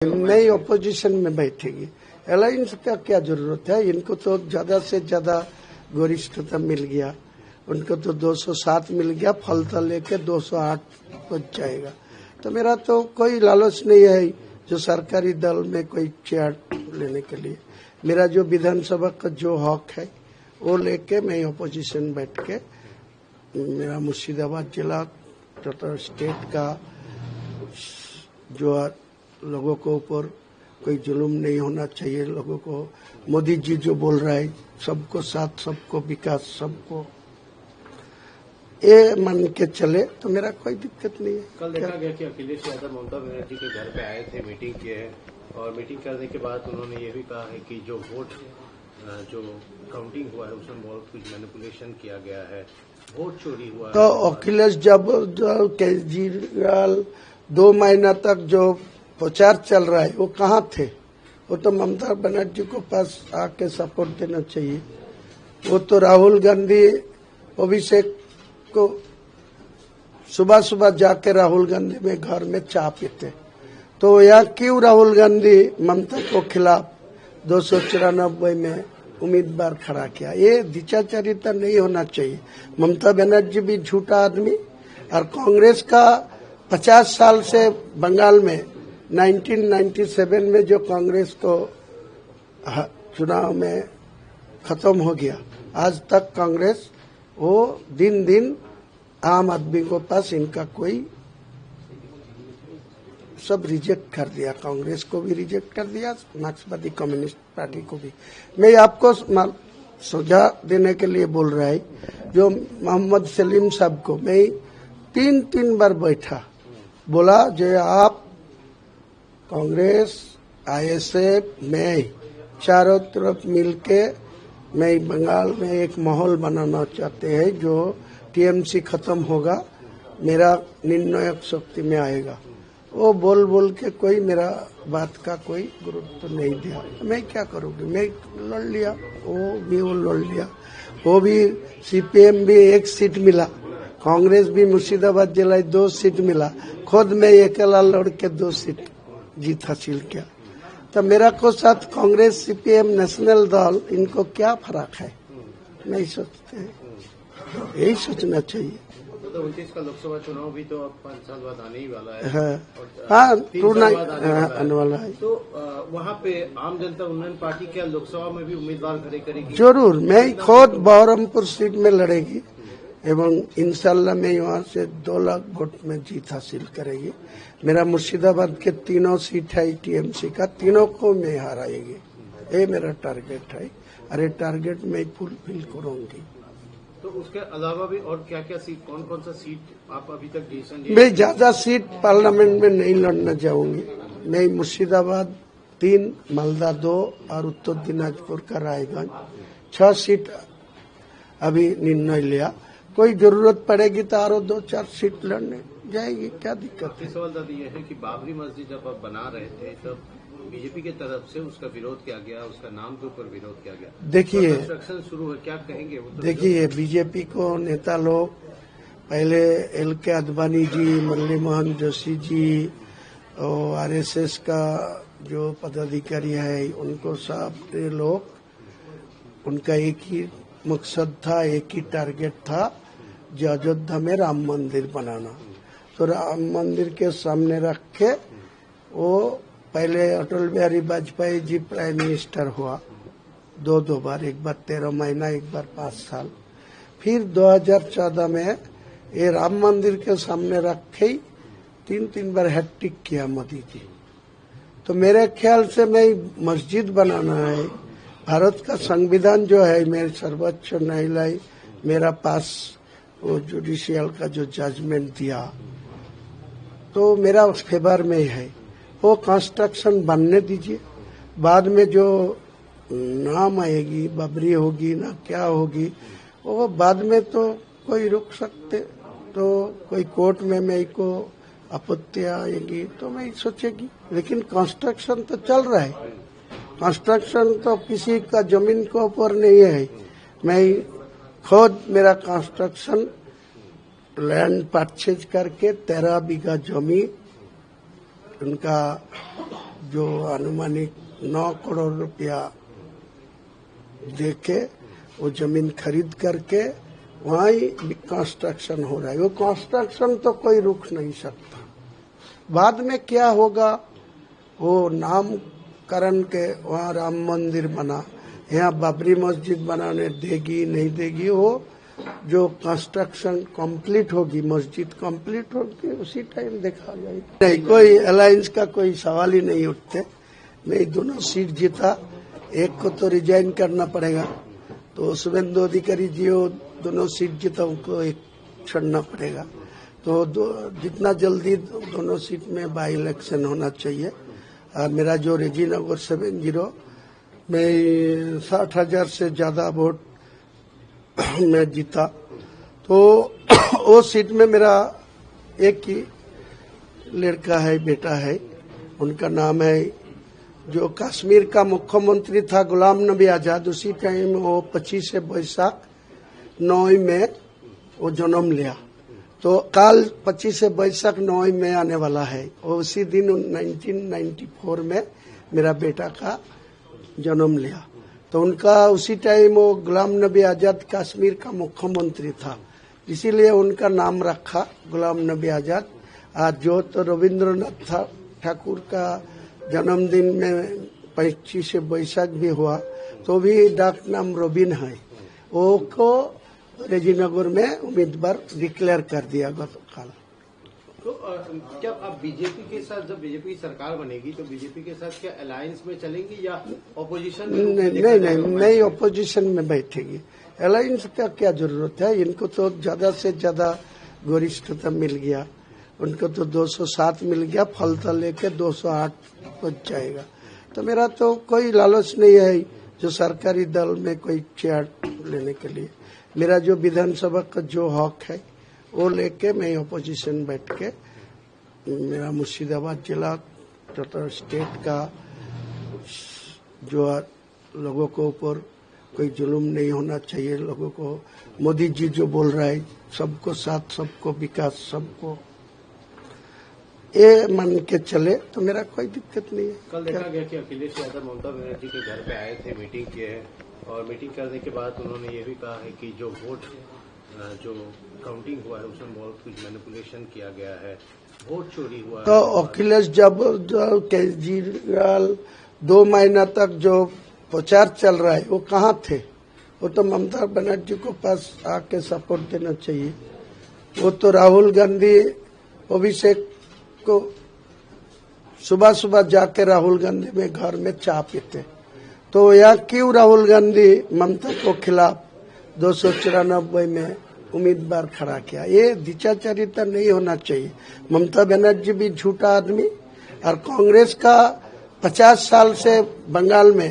नई ओपोजिशन में बैठेगी। अलायंस का क्या जरूरत है? इनको तो ज्यादा से ज्यादा गरिष्ठता मिल गया, उनको तो 207 मिल गया, फलता लेके 208 बच जाएगा। तो मेरा तो कोई लालच नहीं है जो सरकारी दल में कोई चेयर लेने के लिए। मेरा जो विधानसभा का जो हक है वो लेके मैं ओपोजिशन बैठ के मेरा मुर्शिदाबाद जिला तथा स्टेट का जो लोगों को ऊपर कोई जुल्म नहीं होना चाहिए। लोगों को मोदी जी जो बोल रहा है सबको साथ, सबको विकास, सबको ये मान के चले तो मेरा कोई दिक्कत नहीं है। कल देखा गया कि अखिलेश यादव ममता बनर्जी के घर पे आए थे, मीटिंग किए और मीटिंग करने के बाद उन्होंने ये भी कहा है कि जो वोट जो काउंटिंग हुआ है उसमें बहुत कुछ मैनिपुलेशन किया गया है, वोट चोरी हुआ तो अखिलेश जब केजरीवाल 2 महीना तक जो प्रचार चल रहा है वो कहाँ थे? वो तो ममता बनर्जी को पास आके सपोर्ट देना चाहिए। वो तो राहुल गांधी अभिषेक को सुबह सुबह जाके राहुल गांधी में घर में चाय पीते। तो यहाँ क्यों राहुल गांधी ममता को खिलाफ 294 में उम्मीदवार खड़ा किया? ये दिचाचरिता नहीं होना चाहिए। ममता बनर्जी भी झूठा आदमी और कांग्रेस का 50 साल से बंगाल में 1997 में जो कांग्रेस को चुनाव में खत्म हो गया, आज तक कांग्रेस वो दिन दिन आम आदमी को पास इनका कोई सब रिजेक्ट कर दिया। कांग्रेस को भी रिजेक्ट कर दिया, मार्क्सवादी कम्युनिस्ट पार्टी को भी। मैं आपको सुझाव देने के लिए बोल रहा है, जो मोहम्मद सलीम साहब को मैं 3 बार बैठा, बोला जो आप कांग्रेस आईएसएफ में चारों तरफ मिलके मैं बंगाल में एक माहौल बनाना चाहते हैं जो टीएमसी खत्म होगा, मेरा निर्णायक शक्ति में आएगा। वो बोल बोल के कोई मेरा बात का कोई गुरुत्व नहीं दिया। मैं क्या करूँगी? मैं लड़ लिया, वो लड़ लिया। वो भी सीपीएम भी 1 सीट मिला, कांग्रेस भी मुर्शिदाबाद जिला 2 सीट मिला, खुद मैं अकेला लड़ के 2 सीट जीत हासिल किया। तो मेरा को साथ कांग्रेस सीपीएम नेशनल दल इनको क्या फर्क है? नहीं सोचते हैं, यही सोचना चाहिए। तो 29 का लोकसभा चुनाव भी तो अब 5 साल बाद आने ही वाला है। हाँ, आने वाला है। तो वहाँ पे आम जनता उन्नयन पार्टी क्या लोकसभा में भी उम्मीदवार खड़े करेगी? जरूर, मैं खुद बहरमपुर सीट में लड़ेगी एवं इंशाल्लाह मैं वहाँ से 2 लाख वोट में जीत हासिल करेगी। मेरा मुर्शिदाबाद के 3 सीट है टीएमसी का, 3 को मैं हराएगी। ये मेरा टारगेट है, अरे टारगेट मैं फुलफिल करूंगी। तो उसके अलावा भी और क्या क्या सीट, कौन कौन सा सीट आप अभी तक डिसीजन लिए? मैं ज्यादा सीट पार्लियामेंट में नहीं लड़ना चाहूंगी। मैं मुर्शिदाबाद 3, मालदा 2 और उत्तर दिनाजपुर का रायगंज 6 सीट अभी निर्णय लिया। कोई जरूरत पड़ेगी तो और 2-4 सीट लड़ने जाएगी, क्या दिक्कत है? सवाल दादा ये है कि बाबरी मस्जिद जब आप बना रहे थे तब बीजेपी की तरफ से उसका विरोध किया गया, उसका नाम के ऊपर विरोध किया गया। देखिए, कंस्ट्रक्शन शुरू है, क्या कहेंगे? वो तो देखिए, बीजेपी को नेता लोग पहले LK आडवाणी जी, मुरली मनोहर जोशी जी और आरएसएस का जो पदाधिकारी है उनको सब लोग, उनका एक ही मकसद था, एक ही टारगेट था, जो अयोध्या में राम मंदिर बनाना। तो राम मंदिर के सामने रख के वो पहले अटल बिहारी वाजपेयी जी प्राइम मिनिस्टर हुआ 2 बार, एक बार 13 महीना, एक बार 5 साल। फिर 2014 में ये राम मंदिर के सामने रख के 3 बार हैट्रिक किया मोदी जी। तो मेरे ख्याल से मैं मस्जिद बनाना है, भारत का संविधान जो है, मेरे सर्वोच्च न्यायालय मेरा पास वो जुडिशियल का जो जजमेंट दिया तो मेरा उस फेवर में है। वो कंस्ट्रक्शन बनने दीजिए, बाद में जो नाम आएगी, बाबरी होगी ना क्या होगी, वो बाद में तो कोई रुक सकते, तो कोई कोर्ट में मेरे को आपत्ति आएगी तो मैं सोचेगी। लेकिन कंस्ट्रक्शन तो चल रहा है, कंस्ट्रक्शन तो किसी का जमीन के ऊपर नहीं है। मैं खुद मेरा कंस्ट्रक्शन लैंड परचेज करके 13 बीघा जमीन उनका जो अनुमानित 9 करोड़ रुपया दे के वो जमीन खरीद करके वहाँ ही कंस्ट्रक्शन हो रहा है। वो कंस्ट्रक्शन तो कोई रुक नहीं सकता। बाद में क्या होगा, वो नामकरण के वहाँ राम मंदिर बना, यहाँ बाबरी मस्जिद बनाने देगी नहीं देगी, वो जो कंस्ट्रक्शन कंप्लीट होगी, मस्जिद कंप्लीट होगी, उसी टाइम देखा जाएगा। नहीं, कोई अलायंस का कोई सवाल ही नहीं उठते। मैं दोनों सीट जीता, एक को तो रिजाइन करना पड़ेगा, तो शुभेंदु अधिकारी जी वो दोनों सीट जीता, उनको एक छोड़ना पड़ेगा। तो जितना जल्दी दोनों सीट में बाई इलेक्शन होना चाहिए। मेरा जो रेजीनगर 70 में 60,000 से ज्यादा वोट में जीता, तो वो सीट में मेरा एक ही लड़का है, बेटा है, उनका नाम है, जो कश्मीर का मुख्यमंत्री था गुलाम नबी आजाद, उसी टाइम वो 25 वैशाख 9 में वो जन्म लिया। तो कल 25 वैशाख 9 में आने वाला है, और उसी दिन 1994 में मेरा बेटा का जन्म लिया। तो उनका उसी टाइम वो गुलाम नबी आजाद कश्मीर का मुख्यमंत्री था, इसीलिए उनका नाम रखा गुलाम नबी आजाद। आज जो तो रविंद्रनाथ ठाकुर का जन्मदिन में 25 वैशाख भी हुआ, तो भी डाक नाम रोबिन है, वो को रेजीनगर में उम्मीदवार डिक्लेयर कर दिया गतकाल। तो जब आप बीजेपी के साथ, जब बीजेपी की सरकार बनेगी तो बीजेपी के साथ क्या अलायंस में चलेंगी या ऑपोजिशन में? नहीं, ऑपोजिशन में बैठेगी। अलायंस का क्या जरूरत है, इनको तो ज्यादा से ज्यादा वरिष्ठता मिल गया, उनको तो 207 मिल गया, फलता लेके 208 पहुंच जाएगा। तो मेरा तो कोई लालच नहीं है जो सरकारी दल में कोई चेयर लेने के लिए। मेरा जो विधानसभा का जो हक है वो लेके मैं ऑपोजिशन बैठ के, मेरा मुर्शिदाबाद जिला तथा स्टेट का जो लोगों को ऊपर कोई जुल्म नहीं होना चाहिए, लोगों को मोदी जी जो बोल रहा है सबको साथ, सबको विकास, सबको ये मान के चले, तो मेरा कोई दिक्कत नहीं है। कल देखा गया कि अखिलेश यादव ममता बनर्जी के घर पे आए थे, मीटिंग किए हैं, और मीटिंग करने के बाद उन्होंने ये भी कहा है कि जो वोट जो काउंटिंग हुआ है उसमें बहुत कुछ मैनिपुलेशन किया गया है, वोट चोरी हुआ तो अखिलेश जब केजरीवाल 2 महीना तक जो प्रचार चल रहा है वो कहाँ थे? वो तो ममता बनर्जी को पास आके सपोर्ट देना चाहिए। वो तो राहुल गांधी अभिषेक को सुबह सुबह जाके राहुल गांधी में घर में चाय पीते, तो यह क्यों राहुल गांधी ममता को खिलाफ 294 में उम्मीदवार खड़ा किया? ये दिचाचरिता नहीं होना चाहिए। ममता बनर्जी भी झूठा आदमी, और कांग्रेस का 50 साल से बंगाल में